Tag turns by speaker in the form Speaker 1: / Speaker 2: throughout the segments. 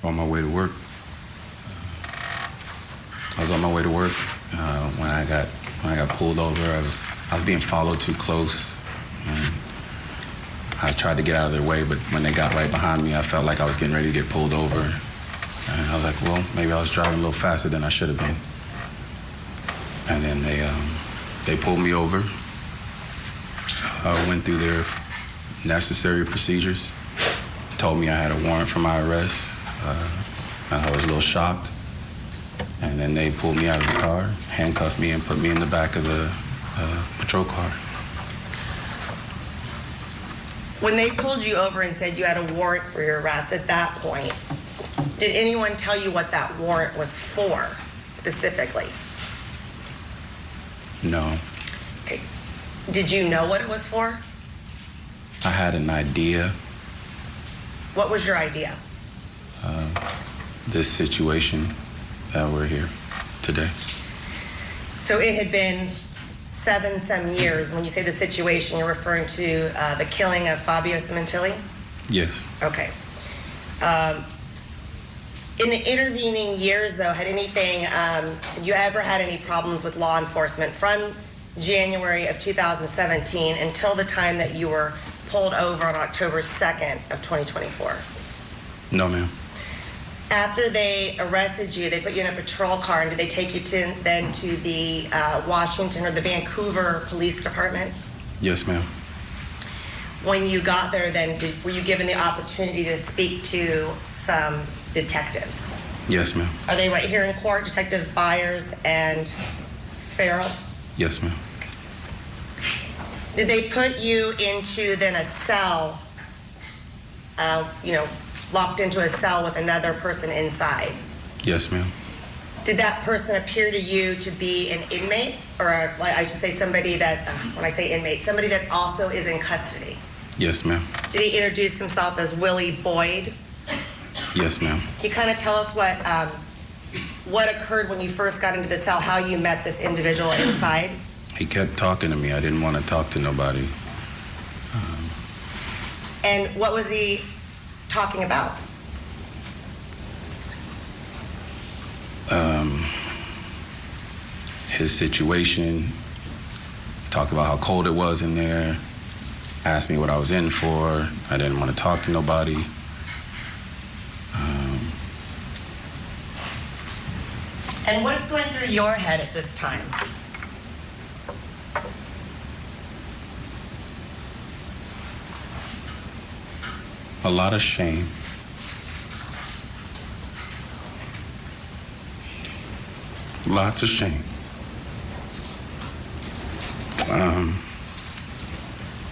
Speaker 1: on my way to work. I was on my way to work when I got pulled over. I was being followed too close. And I tried to get out of their way, but when they got right behind me, I felt like I was getting ready to get pulled over. And I was like, well, maybe I was driving a little faster than I should have been. And then they pulled me over. I went through their necessary procedures, told me I had a warrant for my arrest, and I was a little shocked. And then they pulled me out of the car, handcuffed me, and put me in the back of the patrol car.
Speaker 2: When they pulled you over and said you had a warrant for your arrest at that point, did anyone tell you what that warrant was for, specifically?
Speaker 1: No.
Speaker 2: Okay. Did you know what it was for?
Speaker 1: I had an idea.
Speaker 2: What was your idea?
Speaker 1: This situation that we're here today.
Speaker 2: So it had been some years. When you say the situation, you're referring to the killing of Fabio Sementilli?
Speaker 1: Yes.
Speaker 2: Okay. In the intervening years, though, had you ever had any problems with law enforcement from January of 2017 until the time that you were pulled over on October 2nd of 2024?
Speaker 1: No, ma'am.
Speaker 2: After they arrested you, they put you in a patrol car, and did they take you to the Washington or the Vancouver Police Department?
Speaker 1: Yes, ma'am.
Speaker 2: When you got there, then were you given the opportunity to speak to some detectives?
Speaker 1: Yes, ma'am.
Speaker 2: Are they right here in court, Detective Byers and Farrell?
Speaker 1: Yes, ma'am.
Speaker 2: Did they put you into then a cell, locked into a cell with another person inside?
Speaker 1: Yes, ma'am.
Speaker 2: Did that person appear to you to be an inmate, or I should say somebody that, when I say inmate, somebody that also is in custody?
Speaker 1: Yes, ma'am.
Speaker 2: Did he introduce himself as Willie Boyd?
Speaker 1: Yes, ma'am.
Speaker 2: Can you kind of tell us what occurred when you first got into the cell, how you met this individual inside?
Speaker 1: He kept talking to me. I didn't want to talk to nobody.
Speaker 2: And what was he talking about?
Speaker 1: His situation. Talked about how cold it was in there. Asked me what I was in for. I didn't want to talk to nobody.
Speaker 2: And what's going through your head at this time?
Speaker 1: A lot of shame. Lots of shame.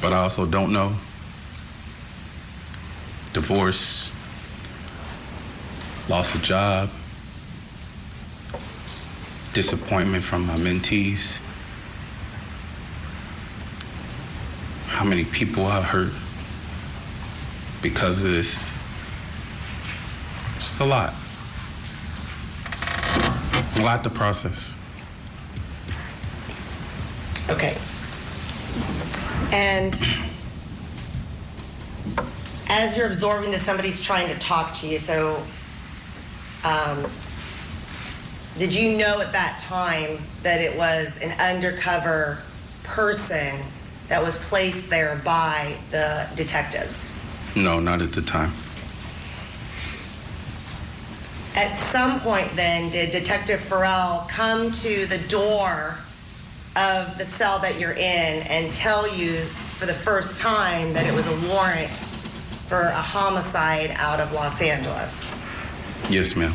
Speaker 1: But I also don't know. Divorce, lost a job, disappointment from my mentees, how many people I've hurt because of this. Just a lot. A lot to process.
Speaker 2: Okay. And as you're absorbing this, somebody's trying to talk to you, so did you know at that time that it was an undercover person that was placed there by the detectives?
Speaker 1: No, not at the time.
Speaker 2: At some point then, did Detective Farrell come to the door of the cell that you're in and tell you for the first time that it was a warrant for a homicide out of Los Angeles?
Speaker 1: Yes, ma'am.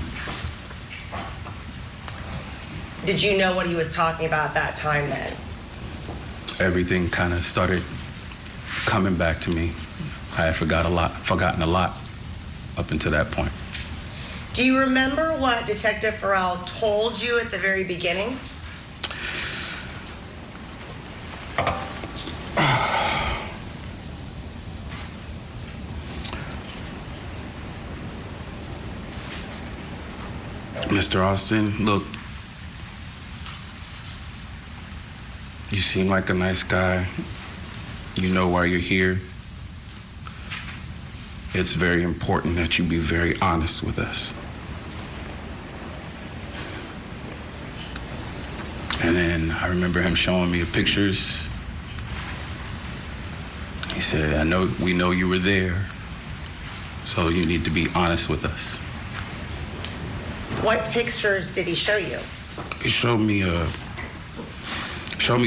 Speaker 2: Did you know what he was talking about at that time then?
Speaker 1: Everything kind of started coming back to me. I had forgotten a lot up until that point.
Speaker 2: Do you remember what Detective Farrell told you at the very beginning?
Speaker 1: Mr. Austin, look, you seem like a nice guy. You know why you're here. it's very important that you be very honest with us. And then I remember him showing me pictures. He said, we know you were there, so you need to be honest with us.
Speaker 2: What pictures did he show you?
Speaker 1: He showed me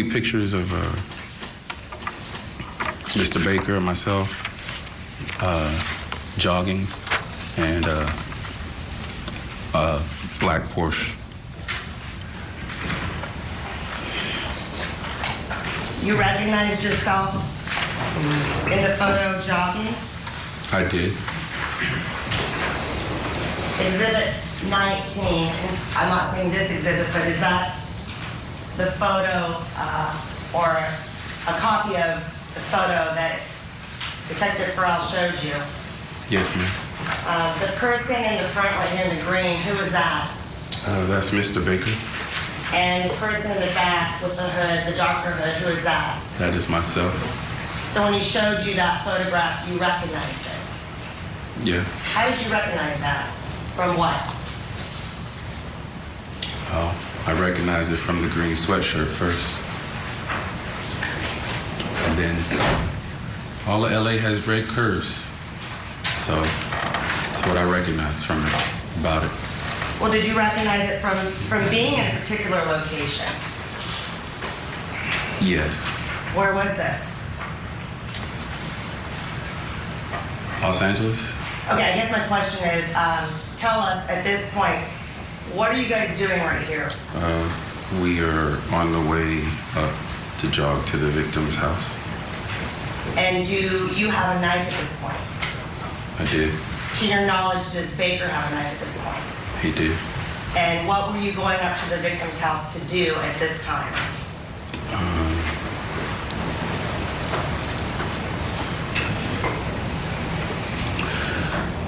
Speaker 1: pictures of Mr. Baker and myself jogging and a black Porsche.
Speaker 2: You recognized yourself in the photo jogging?
Speaker 1: I did.
Speaker 2: Exhibit 19, and I'm not saying this exhibit, but is that the photo or a copy of the photo that Detective Farrell showed you?
Speaker 1: Yes, ma'am.
Speaker 2: The person in the front right here in the green, who was that?
Speaker 1: That's Mr. Baker.
Speaker 2: And the person in the back with the hood, the darker hood, who is that?
Speaker 1: That is myself.
Speaker 2: So when he showed you that photograph, you recognized it?
Speaker 1: Yeah.
Speaker 2: How did you recognize that? From what?
Speaker 1: Oh, I recognized it from the green sweatshirt first. And then all of LA has red curves. So that's what I recognized from it, about it.
Speaker 2: Well, did you recognize it from being in a particular location?
Speaker 1: Yes.
Speaker 2: Where was this?
Speaker 1: Los Angeles?
Speaker 2: Okay, I guess my question is, tell us at this point, what are you guys doing right here?
Speaker 1: We are on the way up to jog to the victim's house.
Speaker 2: And do you have a knife at this point?
Speaker 1: I did.
Speaker 2: To your knowledge, does Baker have a knife at this point?
Speaker 1: He did.
Speaker 2: And what were you going up to the victim's house to do at this time?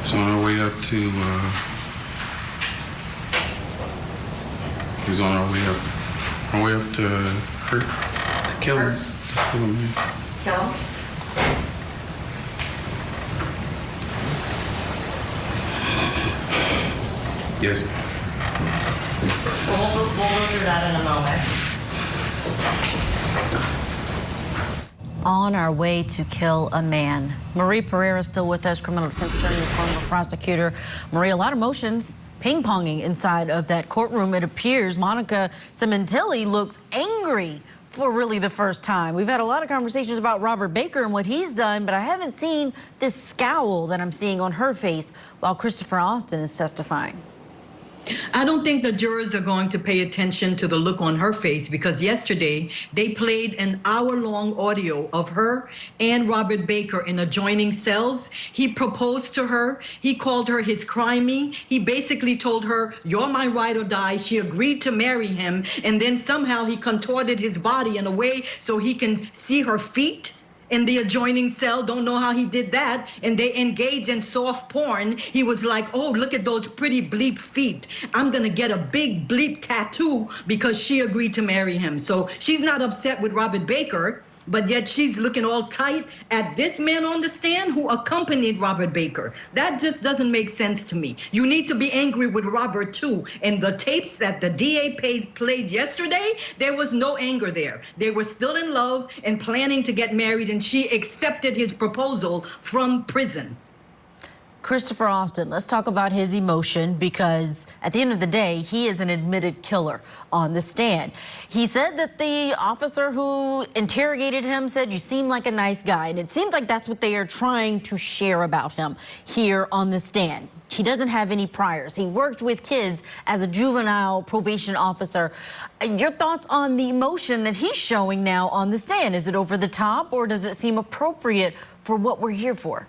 Speaker 1: So on our way up to, he was on our way up to her, to kill him. To kill him, yeah.
Speaker 2: Let's kill him.
Speaker 1: Yes.
Speaker 2: We'll go through that in a moment.
Speaker 3: On our way to kill a man. Marie Pereira still with us, criminal defense attorney, former prosecutor. Marie, a lot of emotions ping-ponging inside of that courtroom. It appears Monica Sementilli looks angry for really the first time. We've had a lot of conversations about Robert Baker and what he's done, but I haven't seen this scowl that I'm seeing on her face while Christopher Austin is testifying.
Speaker 4: I don't think the jurors are going to pay attention to the look on her face, because yesterday they played an hour-long audio of her and Robert Baker in adjoining cells. He proposed to her. He called her his crimey. He basically told her, "You're my ride or die." She agreed to marry him. And then somehow he contorted his body in a way so he can see her feet in the adjoining cell. Don't know how he did that. And they engaged in soft porn. He was like, "Oh, look at those pretty bleep feet. I'm gonna get a big bleep tattoo because she agreed to marry him." So she's not upset with Robert Baker, but yet she's looking all tight at this man on the stand who accompanied Robert Baker. That just doesn't make sense to me. You need to be angry with Robert too. And the tapes that the DA played yesterday, there was no anger there. They were still in love and planning to get married, and she accepted his proposal from prison.
Speaker 3: Christopher Austin, let's talk about his emotion, because at the end of the day, he is an admitted killer on the stand. He said that the officer who interrogated him said, "You seem like a nice guy." And it seems like that's what they are trying to share about him here on the stand. He doesn't have any priors. He worked with kids as a juvenile probation officer. Your thoughts on the emotion that he's showing now on the stand? Is it over the top, or does it seem appropriate for what we're here for?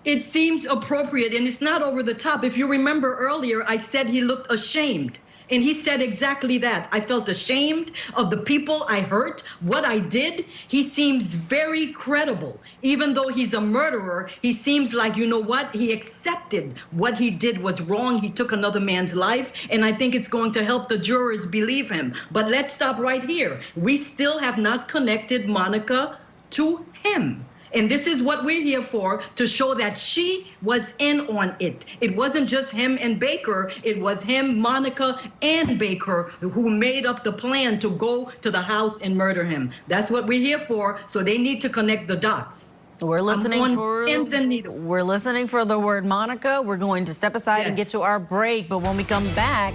Speaker 4: It seems appropriate, and it's not over the top. If you remember earlier, I said he looked ashamed. And he said exactly that. I felt ashamed of the people I hurt, what I did. He seems very credible. Even though he's a murderer, he seems like, you know what? He accepted what he did was wrong. He took another man's life, and I think it's going to help the jurors believe him. But let's stop right here. We still have not connected Monica to him. And this is what we're here for, to show that she was in on it. It wasn't just him and Baker, it was him, Monica, and Baker who made up the plan to go to the house and murder him. That's what we're here for, so they need to connect the dots.
Speaker 3: We're listening for
Speaker 4: pins and needles.
Speaker 3: We're listening for the word Monica. We're going to step aside and get to our break, but when we come back,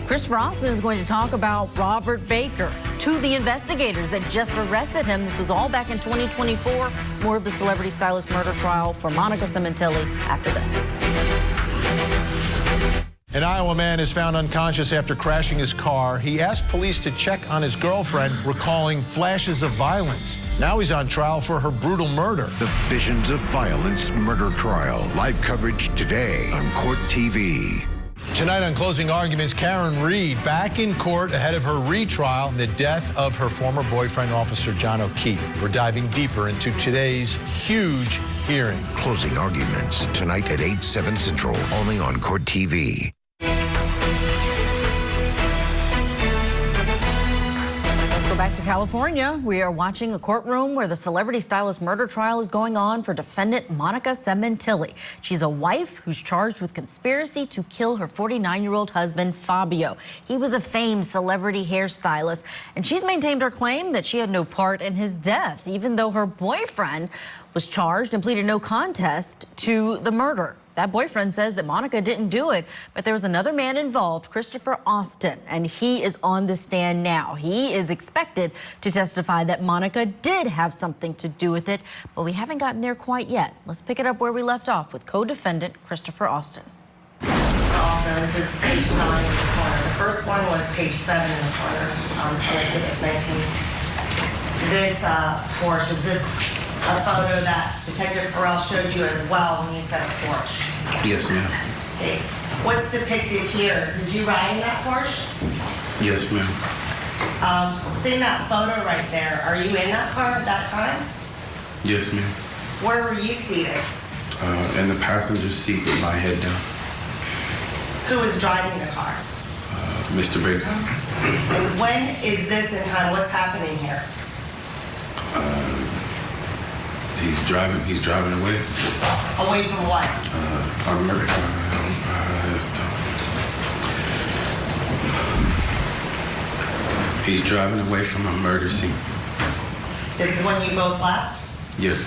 Speaker 3: Christopher Austin is going to talk about Robert Baker to the investigators that just arrested him. This was all back in 2024. More of the celebrity stylist murder trial for Monica Sementilli after this.
Speaker 5: An Iowa man is found unconscious after crashing his car. He asked police to check on his girlfriend, recalling flashes of violence. Now he's on trial for her brutal murder.
Speaker 6: The Visions of Violence murder trial. Live coverage today on Court TV.
Speaker 5: Tonight on Closing Arguments, Karen Reed back in court ahead of her retrial in the death of her former boyfriend, Officer John O'Keefe. We're diving deeper into today's huge hearing.
Speaker 6: Closing Arguments tonight at 8/7 Central, only on Court TV.
Speaker 3: Back to California, we are watching a courtroom where the celebrity stylist murder trial is going on for defendant Monica Sementilli. She's a wife who's charged with conspiracy to kill her 49-year-old husband, Fabio. He was a famed celebrity hairstylist, and she's maintained her claim that she had no part in his death, even though her boyfriend was charged and pleaded no contest to the murder. That boyfriend says that Monica didn't do it, but there was another man involved, Christopher Austin, and he is on the stand now. He is expected to testify that Monica did have something to do with it, but we haven't gotten there quite yet. Let's pick it up where we left off with co-defendant Christopher Austin.
Speaker 2: Also, this is page 9 in the corner. The first one was page 7 in the corner on exhibit 19. This Porsche, is this a photo that Detective Farrell showed you as well when you said a Porsche?
Speaker 1: Yes, ma'am.
Speaker 2: Okay. What's depicted here? Did you ride in that Porsche?
Speaker 1: Yes, ma'am.
Speaker 2: Seeing that photo right there, are you in that car at that time?
Speaker 1: Yes, ma'am.
Speaker 2: Where were you seated?
Speaker 1: In the passenger seat with my head down.
Speaker 2: Who was driving the car?
Speaker 1: Mr. Baker.
Speaker 2: And when is this in time? What's happening here?
Speaker 1: He's driving away.
Speaker 2: Away from what?
Speaker 1: He's driving away from a murder scene.
Speaker 2: This is when you both left?
Speaker 1: Yes.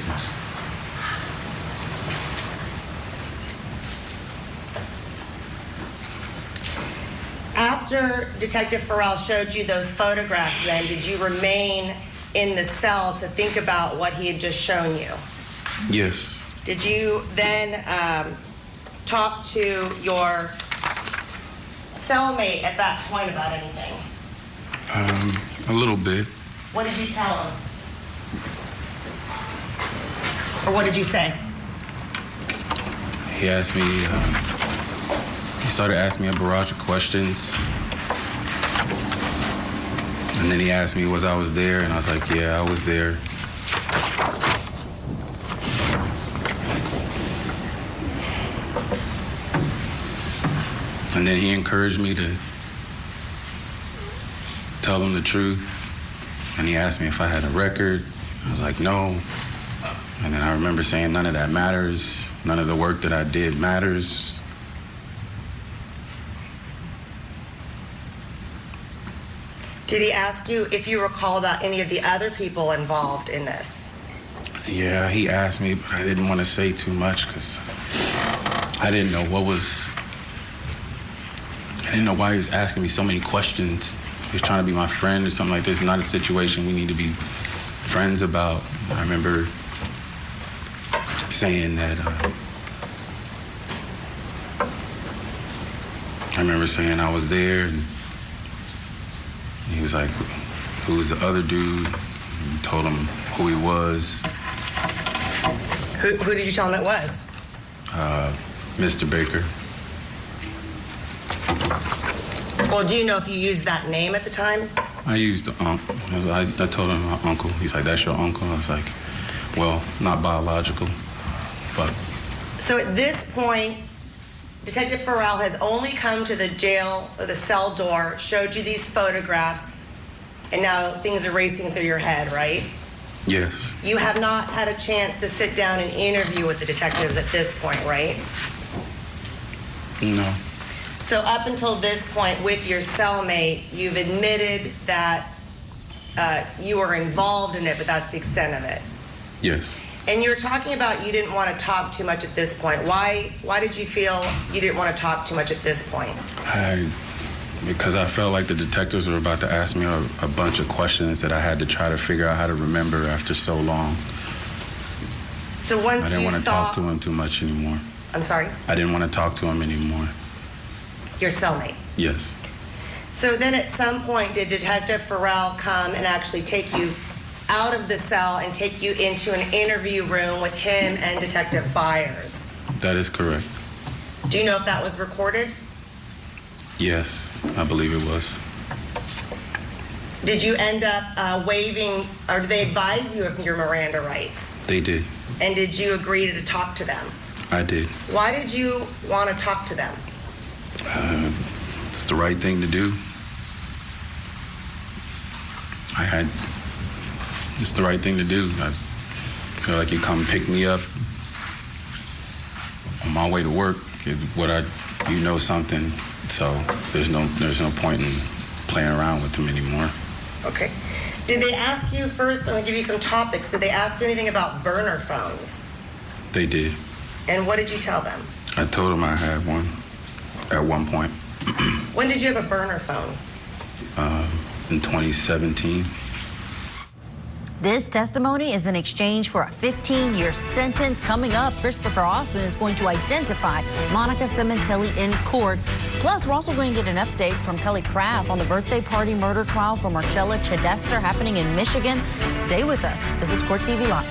Speaker 2: After Detective Farrell showed you those photographs, then, did you remain in the cell to think about what he had just shown you?
Speaker 1: Yes.
Speaker 2: Did you then talk to your cellmate at that point about anything?
Speaker 1: A little bit.
Speaker 2: What did you tell him? Or what did you say?
Speaker 1: He asked me, he started asking me a barrage of questions. And then he asked me was I was there, and I was like, yeah, I was there. And then he encouraged me to tell him the truth. And he asked me if I had a record. I was like, no. And then I remember saying none of that matters. None of the work that I did matters.
Speaker 2: Did he ask you if you recall about any of the other people involved in this?
Speaker 1: Yeah, he asked me, but I didn't want to say too much because I didn't know I didn't know why he was asking me so many questions. He was trying to be my friend or something like this. It's not a situation we need to be friends about. I remember saying that, I was there, and he was like, who's the other dude? And told him who he was.
Speaker 2: Who did you tell him it was?
Speaker 1: Mr. Baker.
Speaker 2: Well, do you know if you used that name at the time?
Speaker 1: I used I told him my uncle. He's like, that's your uncle? I was like, well, not biological, but.
Speaker 2: So at this point, Detective Farrell has only come to the jail, or the cell door, showed you these photographs, and now things are racing through your head, right?
Speaker 1: Yes.
Speaker 2: You have not had a chance to sit down and interview with the detectives at this point, right?
Speaker 1: No.
Speaker 2: So up until this point with your cellmate, you've admitted that you were involved in it, but that's the extent of it.
Speaker 1: Yes.
Speaker 2: And you were talking about you didn't want to talk too much at this point. Why did you feel you didn't want to talk too much at this point?
Speaker 1: Because I felt like the detectives were about to ask me a bunch of questions that I had to try to figure out how to remember after so long.
Speaker 2: So once
Speaker 1: I didn't
Speaker 2: you
Speaker 1: want to talk to him too much anymore.
Speaker 2: I'm sorry?
Speaker 1: I didn't want to talk to him anymore.
Speaker 2: Your cellmate?
Speaker 1: Yes.
Speaker 2: So then at some point, did Detective Farrell come and actually take you out of the cell and take you into an interview room with him and Detective Byers?
Speaker 1: That is correct.
Speaker 2: Do you know if that was recorded?
Speaker 1: Yes, I believe it was.
Speaker 2: Did you end up waiving, or did they advise you of your Miranda rights?
Speaker 1: They did.
Speaker 2: And did you agree to talk to them?
Speaker 1: I did.
Speaker 2: Why did you want to talk to them?
Speaker 1: It's the right thing to do. It's the right thing to do. I feel like you come pick me up on my way to work. You know something, so there's no point in playing around with them anymore.
Speaker 2: Okay. Did they ask you first, I'm going to give you some topics, did they ask you anything about burner phones?
Speaker 1: They did.
Speaker 2: And what did you tell them?
Speaker 1: I told them I had one at one point.
Speaker 2: When did you have a burner phone?
Speaker 1: In 2017.
Speaker 3: This testimony is in exchange for a 15-year sentence. Coming up, Christopher Austin is going to identify Monica Sementilli in court. Plus, we're also going to get an update from Kelly Craft on the birthday party murder trial for Marcella Chedester happening in Michigan. Stay with us. This is Court TV Live.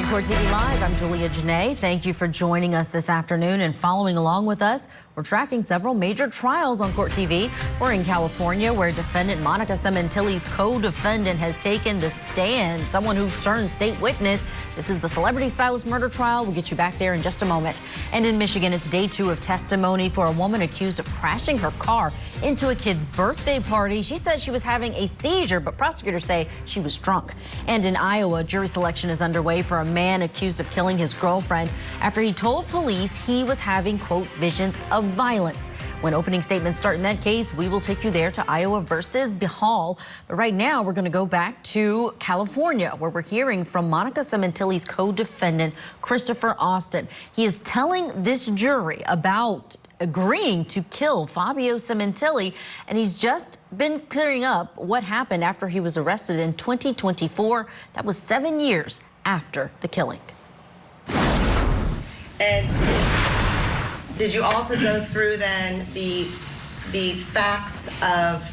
Speaker 3: Court TV Live, I'm Julia Janae. Thank you for joining us this afternoon and following along with us. We're tracking several major trials on Court TV. We're in California, where defendant Monica Sementilli's co-defendant has taken the stand, someone who's turned state witness. This is the celebrity stylist murder trial. We'll get you back there in just a moment. And in Michigan, it's day 2 of testimony for a woman accused of crashing her car into a kid's birthday party. She said she was having a seizure, but prosecutors say she was drunk. And in Iowa, jury selection is underway for a man accused of killing his girlfriend after he told police he was having, quote, visions of violence. When opening statements start in that case, we will take you there to Iowa versus Hall. But right now, we're going to go back to California, where we're hearing from Monica Sementilli's co-defendant, Christopher Austin. He is telling this jury about agreeing to kill Fabio Sementilli, and he's just been clearing up what happened after he was arrested in 2024. That was 7 years after the killing.
Speaker 2: And did you also go through then the facts of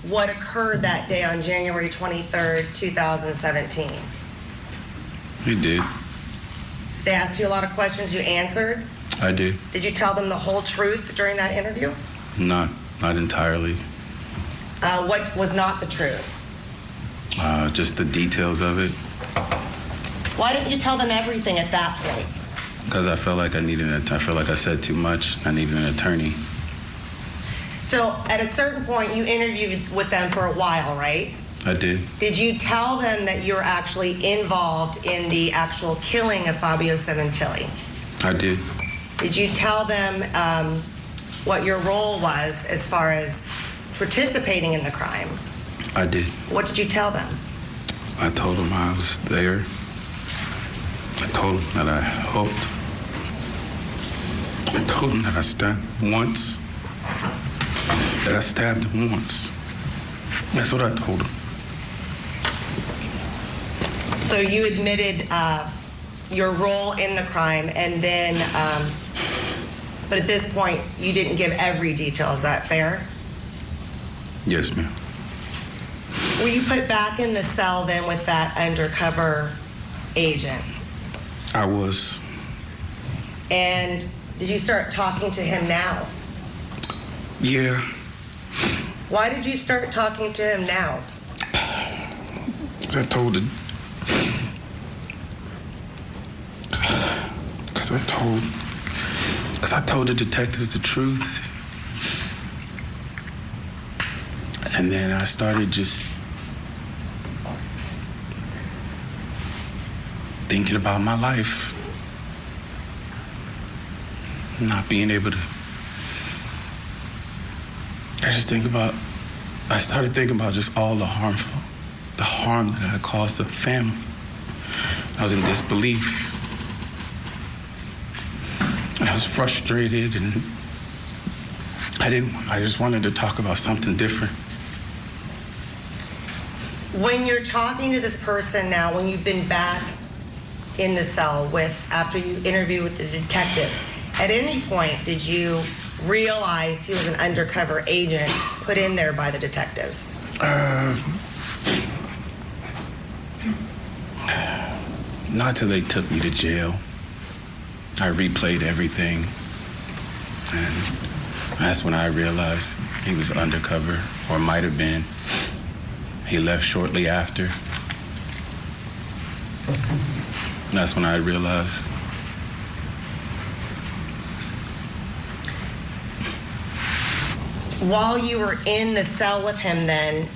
Speaker 2: what occurred that day on January 23rd, 2017?
Speaker 1: We did.
Speaker 2: They asked you a lot of questions, you answered?
Speaker 1: I did.
Speaker 2: Did you tell them the whole truth during that interview?
Speaker 1: Not entirely.
Speaker 2: What was not the truth?
Speaker 1: Just the details of it.
Speaker 2: Why didn't you tell them everything at that point?
Speaker 1: Because I felt like I felt like I said too much. I needed an attorney.
Speaker 2: So at a certain point, you interviewed with them for a while, right?
Speaker 1: I did.
Speaker 2: Did you tell them that you were actually involved in the actual killing of Fabio Sementilli?
Speaker 1: I did.
Speaker 2: Did you tell them what your role was as far as participating in the crime?
Speaker 1: I did.
Speaker 2: What did you tell them?
Speaker 1: I told them I was there. I told them that I helped. I told them that I stabbed him once. That I stabbed him once. That's what I told him.
Speaker 2: So you admitted your role in the crime, and then, but at this point, you didn't give every detail. Is that fair?
Speaker 1: Yes, ma'am.
Speaker 2: Were you put back in the cell then with that undercover agent?
Speaker 1: I was.
Speaker 2: And did you start talking to him now?
Speaker 1: Yeah.
Speaker 2: Why did you start talking to him now?
Speaker 1: Because I told the detectives the truth. And then I started just thinking about my life. Not being able to. I started thinking about just all the harm that I caused the family. I was in disbelief. I was frustrated, and I just wanted to talk about something different.
Speaker 2: When you're talking to this person now, when you've been back in the cell after you interviewed with the detectives, at any point did you realize he was an undercover agent put in there by the detectives?
Speaker 1: Not till they took me to jail. I replayed everything, and that's when I realized he was undercover, or might have been. He left shortly after. That's when I realized.
Speaker 2: While you were in the cell with him then,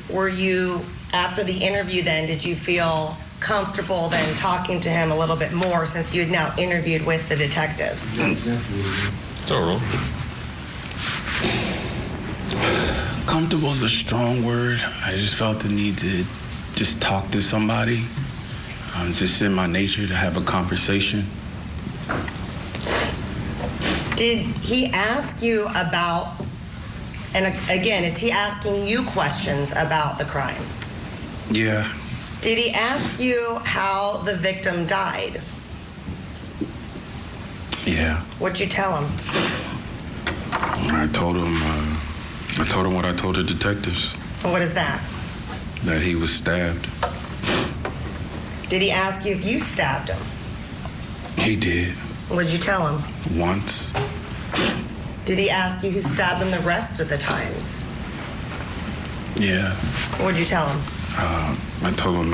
Speaker 2: after the interview then, did you feel comfortable then talking to him a little bit more since you had now interviewed with the detectives?
Speaker 7: Thorough.
Speaker 1: Comfortable is a strong word. I just felt the need to just talk to somebody. It's just in my nature to have a conversation.
Speaker 2: Did he ask you about, and again, is he asking you questions about the crime?
Speaker 1: Yeah.
Speaker 2: Did he ask you how the victim died?
Speaker 1: Yeah.
Speaker 2: What'd you tell him?
Speaker 1: I told him what I told the detectives.
Speaker 2: What is that?
Speaker 1: That he was stabbed.
Speaker 2: Did he ask you if you stabbed him?
Speaker 1: He did.
Speaker 2: What'd you tell him?
Speaker 1: Once.
Speaker 2: Did he ask you who stabbed him the rest of the times?
Speaker 1: Yeah.
Speaker 2: What'd you tell him?
Speaker 1: I told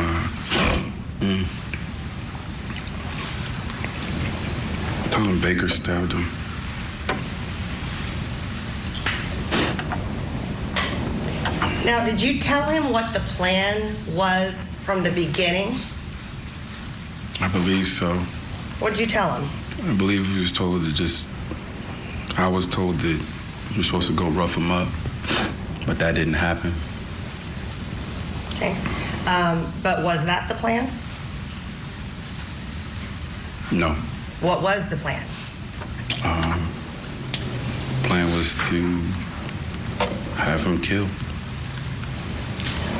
Speaker 1: him, Baker stabbed him.
Speaker 2: Now, did you tell him what the plan was from the beginning?
Speaker 1: I believe so.
Speaker 2: What'd you tell him?
Speaker 1: I believe he was told I was told that you're supposed to go rough him up, but that didn't happen.
Speaker 2: Okay. But was that the plan?
Speaker 1: No.
Speaker 2: What was the plan?
Speaker 1: Plan was to have him killed.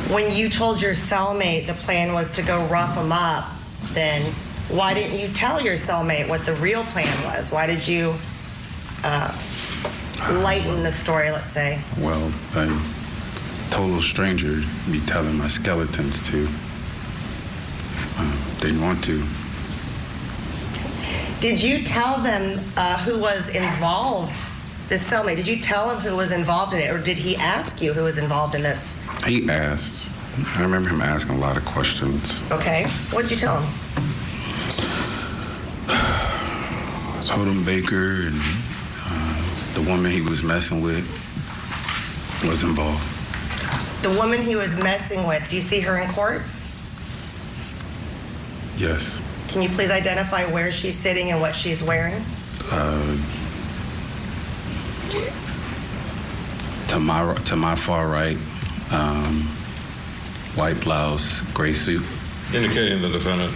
Speaker 2: When you told your cellmate the plan was to go rough him up, then why didn't you tell your cellmate what the real plan was? Why did you lighten the story, let's say?
Speaker 1: Well, a total stranger be telling my skeletons to. Didn't want to.
Speaker 2: Did you tell them who was involved, this cellmate? Did you tell him who was involved in it, or did he ask you who was involved in this?
Speaker 1: He asked. I remember him asking a lot of questions.
Speaker 2: Okay. What did you tell him?
Speaker 1: I told him Baker and the woman he was messing with was involved.
Speaker 2: The woman he was messing with, do you see her in court?
Speaker 1: Yes.
Speaker 2: Can you please identify where she's sitting and what she's wearing?
Speaker 1: To my far right, white blouse, gray suit.
Speaker 7: Indicating the defendant.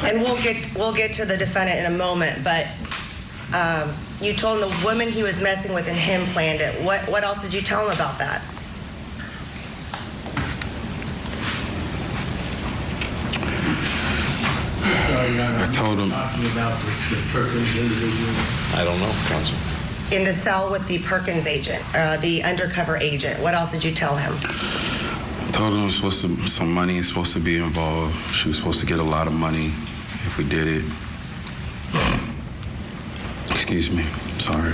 Speaker 2: And we'll get to the defendant in a moment, but you told him the woman he was messing with and him planned it. What else did you tell him about that?
Speaker 1: I told him.
Speaker 7: I don't know, counsel.
Speaker 2: In the cell with the Perkins agent, the undercover agent. What else did you tell him?
Speaker 1: I told him some money is supposed to be involved. She was supposed to get a lot of money if we did it. Excuse me. Sorry.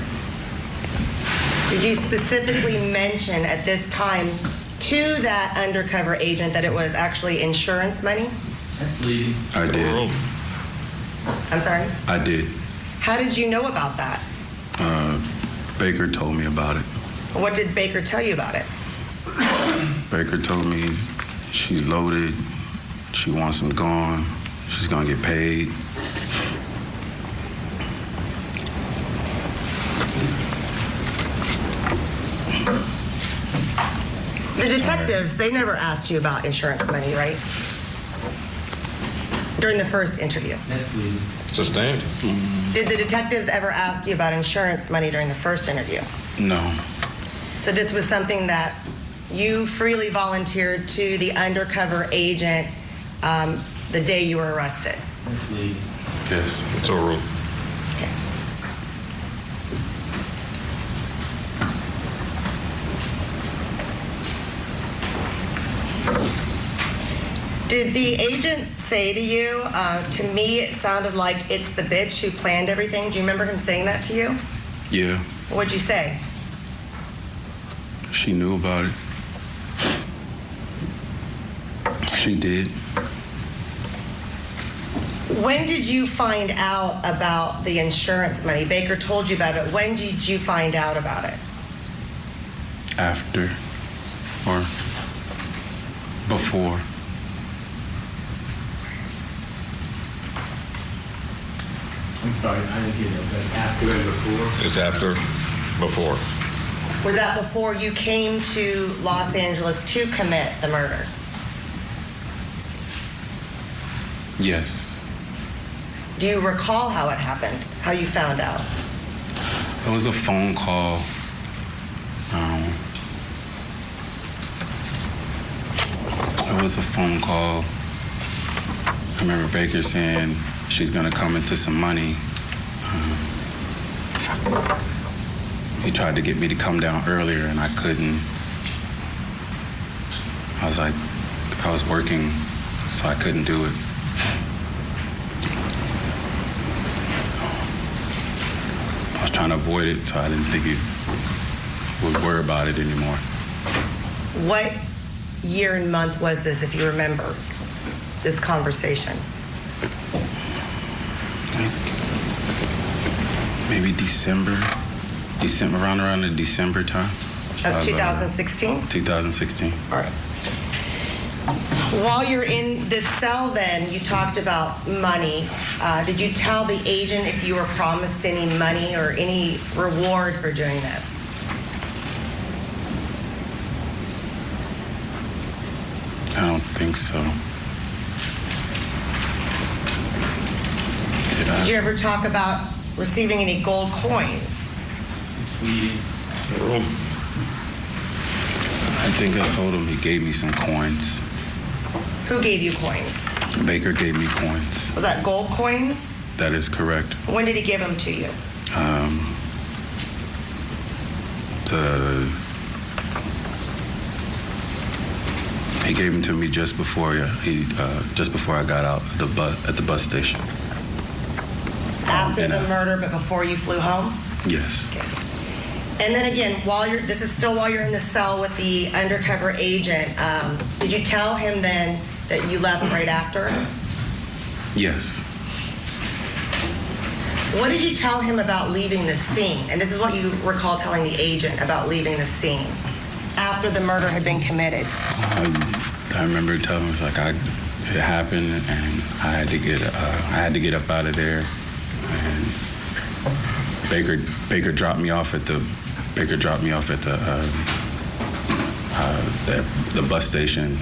Speaker 2: Did you specifically mention at this time to that undercover agent that it was actually insurance money?
Speaker 8: That's leading.
Speaker 1: I did.
Speaker 2: I'm sorry?
Speaker 1: I did.
Speaker 2: How did you know about that?
Speaker 1: Baker told me about it.
Speaker 2: What did Baker tell you about it?
Speaker 1: Baker told me she's loaded, she wants him gone, she's gonna get paid.
Speaker 2: The detectives, they never asked you about insurance money, right? During the first interview.
Speaker 7: Sustained?
Speaker 2: Did the detectives ever ask you about insurance money during the first interview?
Speaker 1: No.
Speaker 2: So this was something that you freely volunteered to the undercover agent the day you were arrested?
Speaker 1: Yes.
Speaker 7: It's overruled.
Speaker 2: Okay. Did the agent say to you, to me it sounded like it's the bitch who planned everything? Do you remember him saying that to you?
Speaker 1: Yeah.
Speaker 2: What'd you say?
Speaker 1: She knew about it. She did.
Speaker 2: When did you find out about the insurance money? Baker told you about it. When did you find out about it?
Speaker 1: After or before.
Speaker 8: I'm sorry, I didn't hear that. But after and before?
Speaker 7: It's after, before.
Speaker 2: Was that before you came to Los Angeles to commit the murder?
Speaker 1: Yes.
Speaker 2: Do you recall how it happened? How you found out?
Speaker 1: It was a phone call. It was a phone call. I remember Baker saying she's gonna come into some money. He tried to get me to come down earlier and I couldn't. I was working, so I couldn't do it. I was trying to avoid it, so I didn't think he would worry about it anymore.
Speaker 2: What year and month was this, if you remember, this conversation?
Speaker 1: Maybe December, around the December time.
Speaker 2: Of 2016?
Speaker 1: 2016.
Speaker 2: All right. While you're in this cell then, you talked about money. Did you tell the agent if you were promised any money or any reward for doing this?
Speaker 1: I don't think so.
Speaker 2: Did you ever talk about receiving any gold coins?
Speaker 7: Overruled.
Speaker 1: I think I told him he gave me some coins.
Speaker 2: Who gave you coins?
Speaker 1: Baker gave me coins.
Speaker 2: Was that gold coins?
Speaker 1: That is correct.
Speaker 2: When did he give them to you?
Speaker 1: He gave them to me just before I got out at the bus station.
Speaker 2: After the murder, but before you flew home?
Speaker 1: Yes.
Speaker 2: Okay. And then again, this is still while you're in the cell with the undercover agent, did you tell him then that you left right after?
Speaker 1: Yes.
Speaker 2: What did you tell him about leaving the scene? And this is what you recall telling the agent about leaving the scene after the murder had been committed.
Speaker 1: I remember telling him it happened, and I had to get up out of there. And Baker dropped me off at the bus station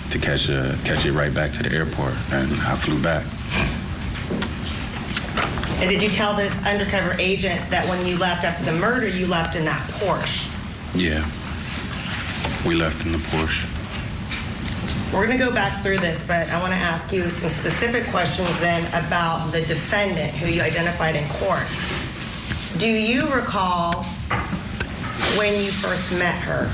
Speaker 1: to catch it right back to the airport, and I flew back.
Speaker 2: And did you tell this undercover agent that when you left after the murder, you left in that Porsche?
Speaker 1: Yeah, we left in the Porsche.
Speaker 2: We're going to go back through this, but I want to ask you some specific questions then about the defendant who you identified in court. Do you recall when you first met her?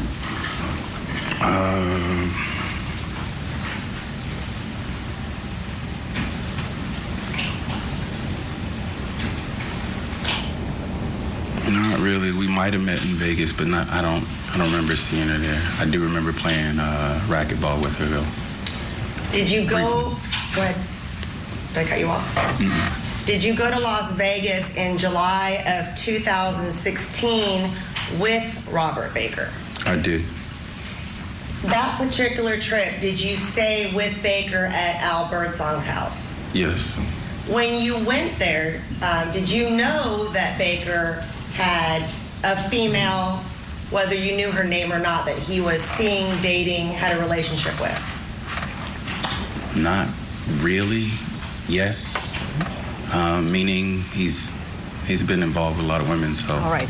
Speaker 2: Not
Speaker 1: really. We might have met in Vegas, but not. I don't remember seeing her there. I do remember playing racquetball with her though.
Speaker 2: Did you go? Go ahead. Did I cut you off? Mm-hmm. Did you go to Las Vegas in July of 2016 with Robert Baker.
Speaker 1: I did.
Speaker 2: That particular trip, did you stay with Baker at Al Birdsong's house?
Speaker 1: Yes.
Speaker 2: When you went there, did you know that Baker had a female, whether you knew her name or not, that he was seeing, dating, had a relationship with?
Speaker 1: Not really. Yes. Meaning he's been involved with a lot of women, so.
Speaker 3: All right.